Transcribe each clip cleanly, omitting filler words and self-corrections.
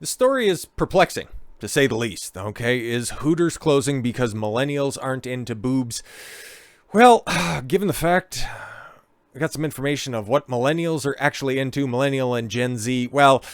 The story is perplexing, to say the least, okay? Is Hooters closing because millennials aren't into boobs? Well, given the fact I got some information of what millennials are actually into, millennial and Gen Z. Well,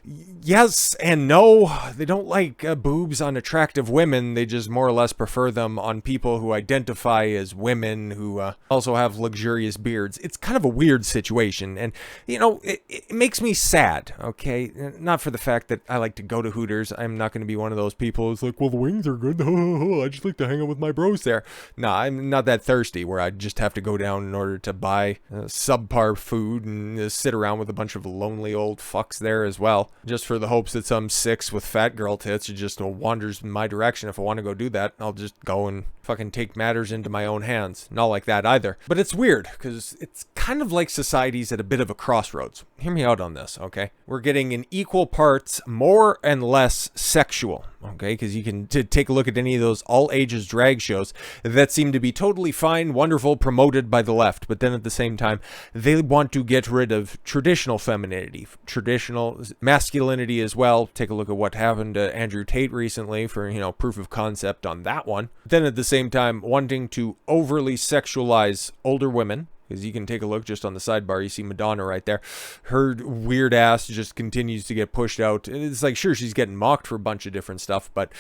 yes and no. They don't like boobs on attractive women. They just more or less prefer them on people who identify as women who also have luxurious beards. It's kind of a weird situation. And, you know, it makes me sad, okay? Not for the fact that I like to go to Hooters. I'm not going to be one of those people who's like, well, the wings are good. I just like to hang out with my bros there. No, I'm not that thirsty where I just have to go down in order to buy subpar food and sit around with a bunch of lonely old fucks there as well, just for the hopes that some six with fat girl tits just wanders in my direction. If I want to go do that, I'll just go and fucking take matters into my own hands. Not like that either. But it's weird, because it's kind of like society's at a bit of a crossroads. Hear me out on this, okay? We're getting in equal parts more and less sexual, okay? Because you can take a look at any of those all ages drag shows that seem to be totally fine, wonderful, promoted by the left, but then at the same time, they want to get rid of traditional femininity, traditional masculinity as well. Take a look at what happened to Andrew Tate recently for, you know, proof of concept on that one. Then at the same time, wanting to overly sexualize older women. Because you can take a look just on the sidebar, you see Madonna right there. Her weird ass just continues to get pushed out. It's like, sure, she's getting mocked for a bunch of different stuff, but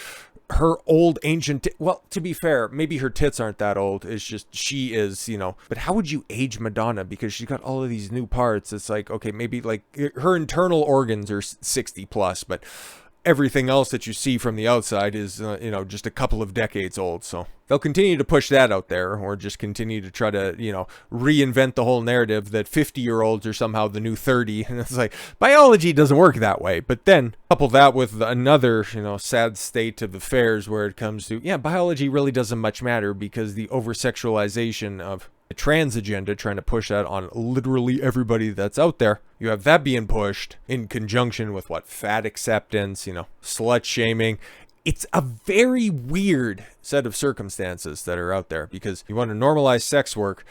her old ancient, well, to be fair, maybe her tits aren't that old. It's just, she is, you know. But how would you age Madonna? Because she's got all of these new parts. It's like, okay, maybe like her internal organs are 60 plus, but everything else that you see from the outside is, you know, just a couple of decades old. So they'll continue to push that out there, or just continue to try to, you know, reinvent the whole narrative that 50-year-olds are somehow the new 30. And it's like, biology doesn't work that way. But then couple that with another, you know, sad state of affairs where it comes to, yeah, biology really doesn't much matter, because the over-sexualization of the trans agenda, trying to push that on literally everybody that's out there. You have that being pushed in conjunction with what? Fat acceptance, you know, slut shaming. It's a very weird set of circumstances that are out there, because you want to normalize sex work,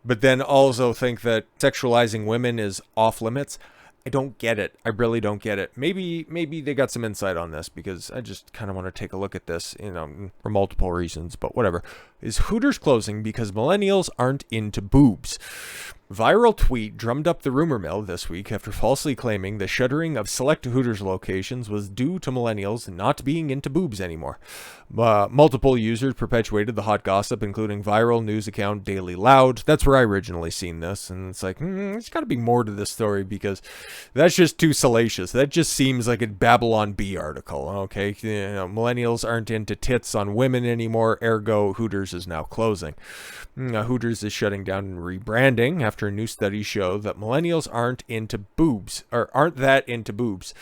but then also think that sexualizing women is off limits. I don't get it. I really don't get it. Maybe they got some insight on this, because I just kind of want to take a look at this, you know, for multiple reasons, but whatever. Is Hooters closing because millennials aren't into boobs? Viral tweet drummed up the rumor mill this week after falsely claiming the shuttering of select Hooters locations was due to millennials not being into boobs anymore. Multiple users perpetuated the hot gossip, including viral news account Daily Loud. That's where I originally seen this, and it's like, there's got to be more to this story, because that's just too salacious. That just seems like a Babylon Bee article, okay? You know, millennials aren't into tits on women anymore, ergo Hooters is now closing. Hooters is shutting down and rebranding after a new study showed that millennials aren't that into boobs.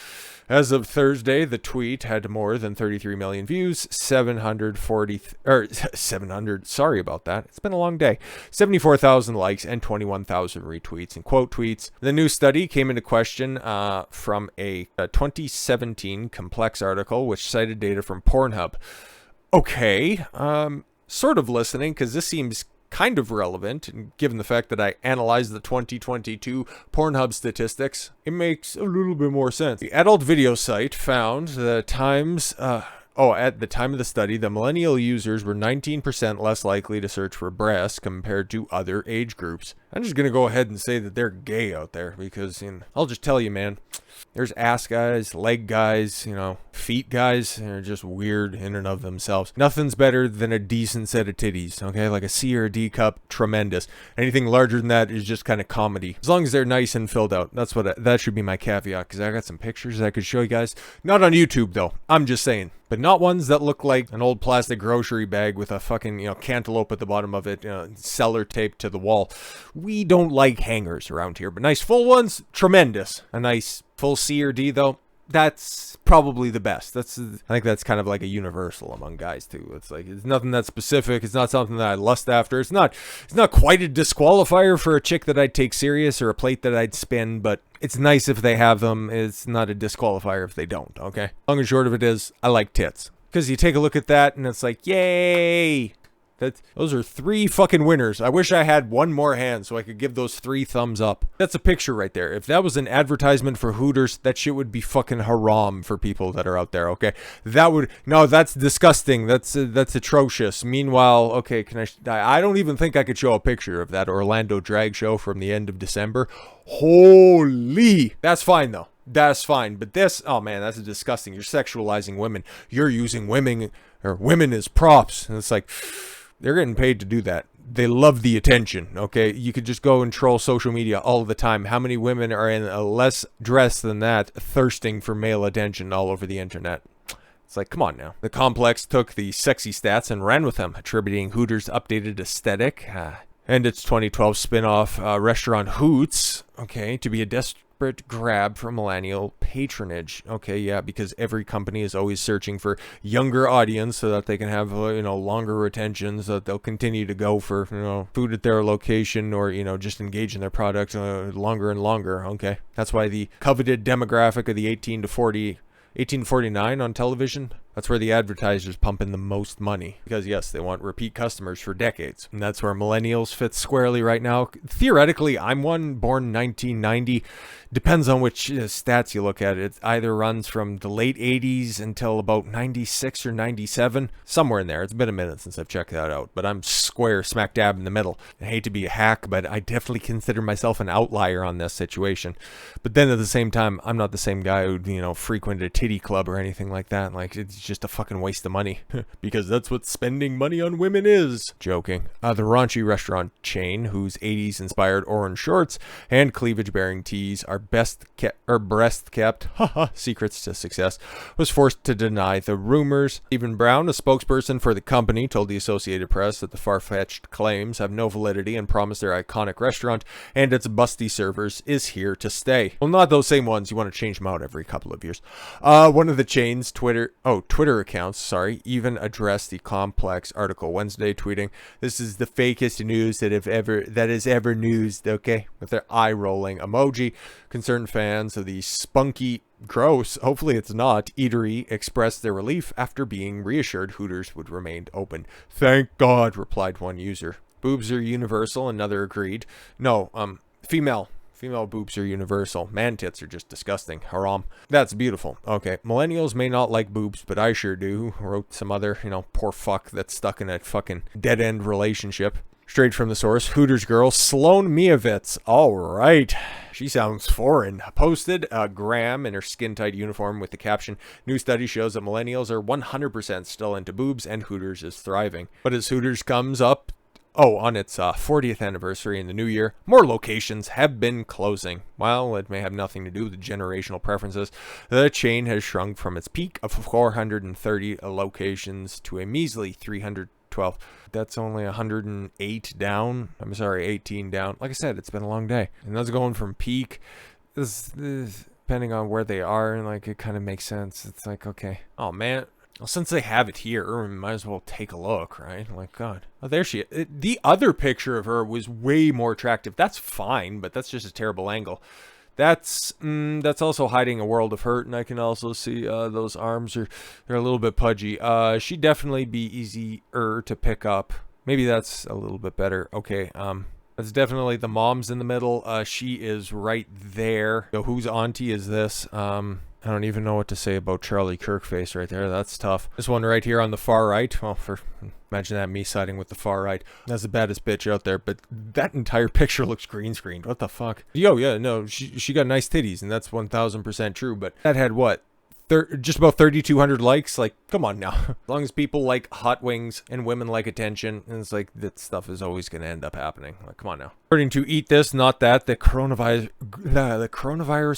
As of Thursday, the tweet had more than 33 million views, 700, sorry about that, it's been a long day, 74,000 likes, and 21,000 retweets and quote tweets. The new study came into question from a 2017 Complex article, which cited data from Pornhub. Okay, sort of listening, because this seems kind of relevant, and given the fact that I analyzed the 2022 Pornhub statistics, it makes a little bit more sense. The adult video site found that at the time of the study, the millennial users were 19% less likely to search for breasts compared to other age groups. I'm just going to go ahead and say that they're gay out there, because, you know, I'll just tell you, man, there's ass guys, leg guys, you know, feet guys. They're just weird in and of themselves. Nothing's better than a decent set of titties, okay? Like a C or a D cup, tremendous. Anything larger than that is just kind of comedy. As long as they're nice and filled out. That should be my caveat, because I got some pictures I could show you guys. Not on YouTube, though. I'm just saying. But not ones that look like an old plastic grocery bag with a fucking, you know, cantaloupe at the bottom of it, cellar taped to the wall. We don't like hangers around here, but nice full ones, tremendous. A nice full C or D, though, that's probably the best. I think that's kind of like a universal among guys too. It's like, it's nothing that specific. It's not something that I lust after. It's not quite a disqualifier for a chick that I'd take serious or a plate that I'd spin, but it's nice if they have them. It's not a disqualifier if they don't, okay? Long and short of it is, I like tits. Because you take a look at that and it's like, yay! Those are 3 fucking winners. I wish I had one more hand so I could give those 3 thumbs up. That's a picture right there. If that was an advertisement for Hooters, that shit would be fucking haram for people that are out there, okay? No, that's disgusting. That's atrocious. Meanwhile, okay, I don't even think I could show a picture of that Orlando drag show from the end of December. Holy! That's fine, though. That's fine. But this, oh man, that's disgusting. You're sexualizing women. You're using women as props. And it's like, they're getting paid to do that. They love the attention, okay? You could just go and troll social media all the time. How many women are in a less dress than that, thirsting for male attention all over the internet? It's like, come on now. The Complex took the sexy stats and ran with them, attributing Hooters' updated aesthetic and its 2012 spin-off restaurant Hoots, okay, to be a desperate grab for millennial patronage. Okay, yeah, because every company is always searching for younger audience so that they can have, longer retention, so that they'll continue to go for, food at their location or, just engage in their product longer and longer. Okay, that's why the coveted demographic of the 18 to 49 on television, that's where the advertisers pump in the most money. Because yes, they want repeat customers for decades. And that's where millennials fit squarely right now. Theoretically, I'm one born 1990. Depends on which stats you look at. It either runs from the late 80s until about 96 or 97. Somewhere in there. It's been a minute since I've checked that out. But I'm square smack dab in the middle. I hate to be a hack, but I definitely consider myself an outlier on this situation. But then at the same time, I'm not the same guy who, frequented a titty club or anything like that. Like, it's just a fucking waste of money. Because that's what spending money on women is. Joking. The raunchy restaurant chain, whose 80s inspired orange shorts and cleavage bearing tees are breast kept secrets to success, was forced to deny the rumors. Stephen Brown, a spokesperson for the company, told the Associated Press that the far-fetched claims have no validity and promised their iconic restaurant and its busty servers is here to stay. Well, not those same ones. You want to change them out every couple of years. One of the chain's Twitter accounts, even addressed the Complex article Wednesday, tweeting, "This is the fakest news that is ever newsed," okay, with their eye-rolling emoji. Concerned fans of the spunky, gross, hopefully it's not, eatery expressed their relief after being reassured Hooters would remain open. "Thank God," replied one user. "Boobs are universal," another agreed. "No, female boobs are universal. Man tits are just disgusting. Haram." That's beautiful. Okay, millennials may not like boobs, but I sure do. Wrote some other, poor fuck that's stuck in a fucking dead-end relationship. Straight from the source, Hooters girl Sloane Miovitz. All right. She sounds foreign. Posted a gram in her skin-tight uniform with the caption, "New study shows that millennials are 100% still into boobs and Hooters is thriving." But as Hooters comes up on its 40th anniversary in the new year, more locations have been closing. While it may have nothing to do with generational preferences, the chain has shrunk from its peak of 430 locations to a measly 312. That's only 108 down. 18 down. Like I said, it's been a long day. And that's going from peak. This depending on where they are, and it kind of makes sense. It's like, okay. Oh, man. Well, since they have it here, we might as well take a look, right? God. Oh, there she is. The other picture of her was way more attractive. That's fine, but that's just a terrible angle. That's also hiding a world of hurt, and I can also see those arms they're a little bit pudgy. She'd definitely be easier to pick up. Maybe that's a little bit better. Okay, that's definitely the mom's in the middle. She is right there. So whose auntie is this? I don't even know what to say about Charlie Kirkface right there. That's tough. This one right here on the far right. Well, imagine that, me siding with the far right. That's the baddest bitch out there. But that entire picture looks green screened. What the fuck? Yo, yeah, no, she got nice titties, and that's 1000% true. But that had what? Just about 3,200 likes. Come on now. As long as people like hot wings and women like attention, and it's that stuff is always going to end up happening. Come on now. According to Eat This, Not That, the coronavirus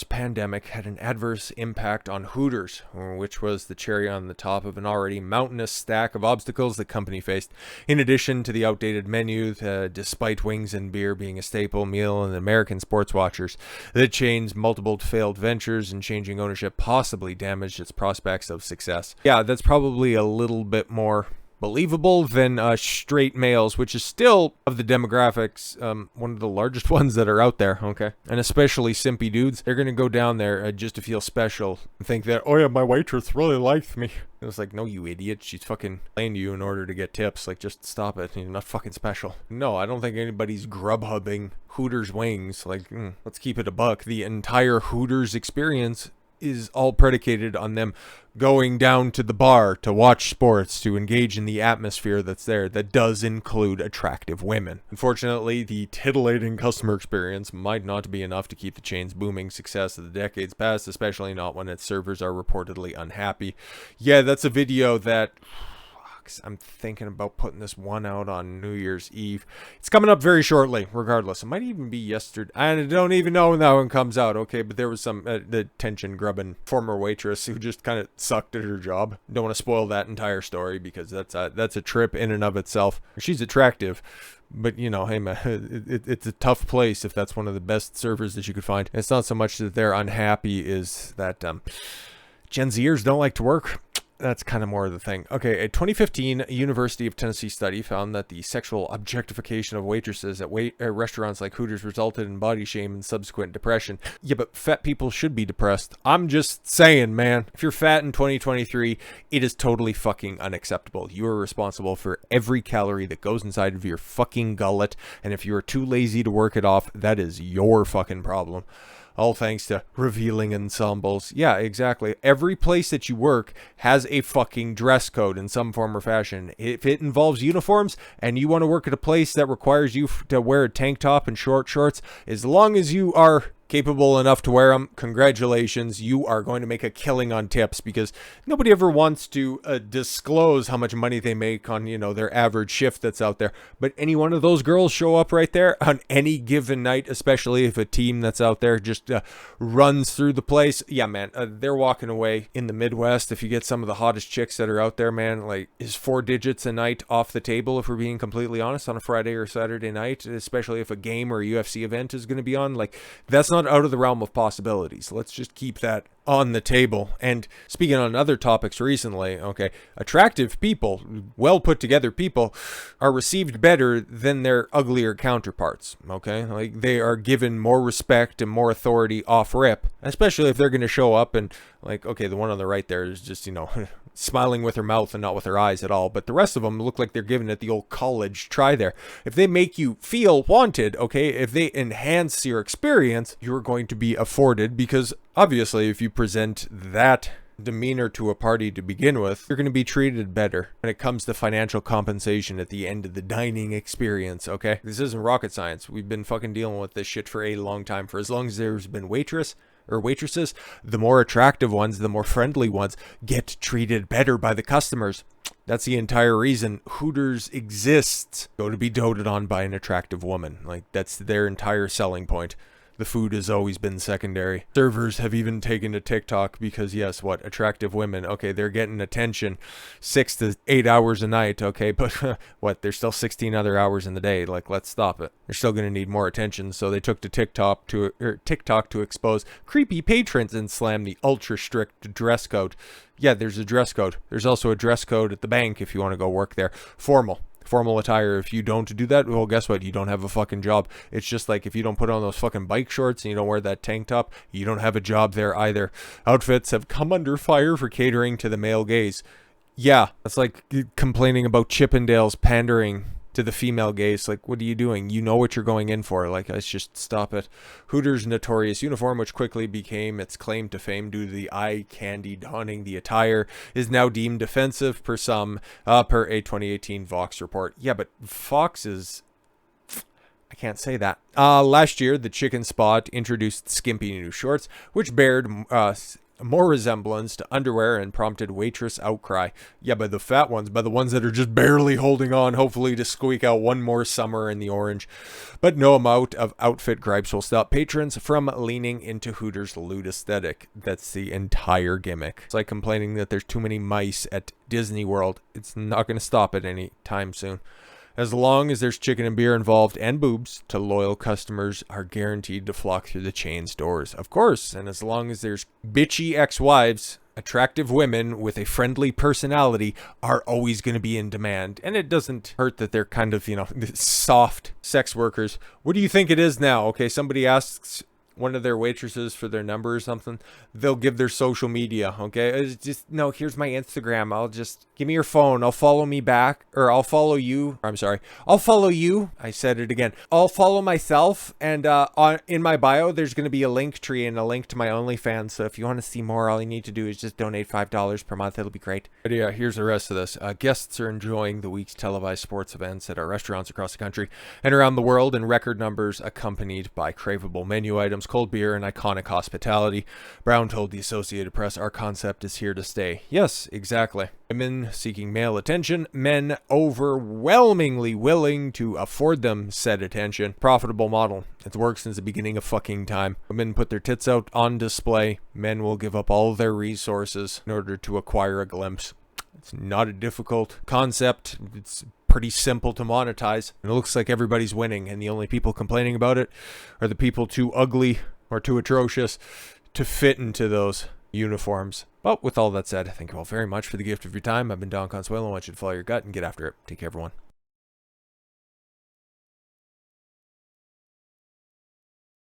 pandemic had an adverse impact on Hooters, which was the cherry on the top of an already mountainous stack of obstacles the company faced. In addition to the outdated menu, despite wings and beer being a staple meal in American sports watchers, the chain's multiple failed ventures and changing ownership possibly damaged its prospects of success. Yeah, that's probably a little bit more believable than straight males, which is still, of the demographics, one of the largest ones that are out there, okay? And especially simpy dudes, they're gonna go down there just to feel special and think that, oh yeah, my waitress really liked me. It was like, no, you idiot. She's fucking playing to you in order to get tips. Like, just stop it. You're not fucking special. No, I don't think anybody's Grubhubbing Hooters wings. Like, let's keep it a buck. The entire Hooters experience is all predicated on them going down to the bar to watch sports, to engage in the atmosphere that's there, that does include attractive women. Unfortunately, the titillating customer experience might not be enough to keep the chain's booming success of the decades past, especially not when its servers are reportedly unhappy. Yeah, that's a video that I'm thinking about putting this one out on New Year's Eve. It's coming up very shortly, regardless. It might even be yesterday. I don't even know when that one comes out, okay? But there was some attention-grubbing former waitress who just kind of sucked at her job. Don't want to spoil that entire story because that's a trip in and of itself. She's attractive, but, you know, hey, man, it's a tough place if that's one of the best servers that you could find. And it's not so much that they're unhappy, is that Gen Zers don't like to work. That's kind of more of the thing. Okay, a 2015 University of Tennessee study found that the sexual objectification of waitresses at restaurants like Hooters resulted in body shame and subsequent depression. Yeah, but fat people should be depressed. I'm just saying, man. If you're fat in 2023, it is totally fucking unacceptable. You are responsible for every calorie that goes inside of your fucking gullet, and if you are too lazy to work it off, that is your fucking problem. All thanks to revealing ensembles. Yeah, exactly. Every place that you work has a fucking dress code in some form or fashion. If it involves uniforms and you want to work at a place that requires you to wear a tank top and short shorts, as long as you are capable enough to wear them, congratulations, you are going to make a killing on tips, because nobody ever wants to disclose how much money they make on, you know, their average shift that's out there. But any one of those girls show up right there on any given night, especially if a team that's out there just runs through the place. Yeah, man, they're walking away. In the Midwest, if you get some of the hottest chicks that are out there, man, like, is 4 digits a night off the table, if we're being completely honest, on a Friday or Saturday night, especially if a game or a UFC event is going to be on. Like, that's not out of the realm of possibilities. Let's just keep that on the table. And speaking on other topics recently, okay, attractive people, well put together people, are received better than their uglier counterparts, okay? Like, they are given more respect and more authority off rip, especially if they're going to show up and, like, okay, the one on the right there is just, you know, smiling with her mouth and not with her eyes at all, but the rest of them look like they're giving it the old college try there. If they make you feel wanted, okay, if they enhance your experience, you're going to be afforded, because obviously if you present that demeanor to a party to begin with, you're going to be treated better when it comes to financial compensation at the end of the dining experience, okay? This isn't rocket science. We've been fucking dealing with this shit for a long time. For as long as there's been waitresses, the more attractive ones, the more friendly ones get treated better by the customers. That's the entire reason Hooters exists. Go to be doted on by an attractive woman. Like, that's their entire selling point. The food has always been secondary. Servers have even taken to TikTok because, yes, what? Attractive women. Okay, they're getting attention 6 to 8 hours a night, okay? But what? There's still 16 other hours in the day. Like, let's stop it. They're still going to need more attention, so they took to TikTok to expose creepy patrons and slam the ultra-strict dress code. Yeah, there's a dress code. There's also a dress code at the bank if you want to go work there. Formal attire. If you don't do that, well, guess what? You don't have a fucking job. It's just like if you don't put on those fucking bike shorts and you don't wear that tank top, you don't have a job there either. Outfits have come under fire for catering to the male gaze. Yeah, that's like complaining about Chippendales pandering to the female gaze. Like, what are you doing? You know what you're going in for. Like, let's just stop it. Hooters' notorious uniform, which quickly became its claim to fame due to the eye candy donning the attire, is now deemed offensive per some, per a 2018 Vox report. Yeah, but Fox is... I can't say that. Last year, the Chicken Spot introduced skimpy new shorts, which bared more resemblance to underwear and prompted waitress outcry. Yeah, by the fat ones, by the ones that are just barely holding on, hopefully to squeak out one more summer in the orange. But no amount of outfit gripes will stop patrons from leaning into Hooters' lewd aesthetic. That's the entire gimmick. It's like complaining that there's too many mice at Disney World. It's not going to stop it any time soon. As long as there's chicken and beer involved and boobs, to loyal customers are guaranteed to flock through the chain's doors. Of course, and as long as there's bitchy ex-wives, attractive women with a friendly personality are always going to be in demand. And it doesn't hurt that they're kind of, soft sex workers. What do you think it is now? Okay, somebody asks one of their waitresses for their number or something, they'll give their social media. Okay, it's just, no, here's my Instagram. I'll just give me your phone. I'll follow me back, or I'll follow you. I'm sorry, I'll follow you. I said it again. I'll follow myself, and in my bio there's going to be a link tree and a link to my OnlyFans. So if you want to see more, all you need to do is just donate $5 per month. It'll be great. But yeah, here's the rest of this. Guests are enjoying the week's televised sports events at our restaurants across the country and around the world in record numbers, accompanied by craveable menu items, cold beer, and iconic hospitality. Brown told the Associated Press, "Our concept is here to stay." Yes, exactly. Women seeking male attention, men overwhelmingly willing to afford them said attention. Profitable model. It's worked since the beginning of fucking time. Women put their tits out on display. Men will give up all their resources in order to acquire a glimpse. It's not a difficult concept. It's pretty simple to monetize. And it looks like everybody's winning, and the only people complaining about it are the people too ugly or too atrocious to fit into those uniforms. But with all that said, thank you all very much for the gift of your time. I've been Don Consuelo. I want you to follow your gut and get after it. Take care, everyone.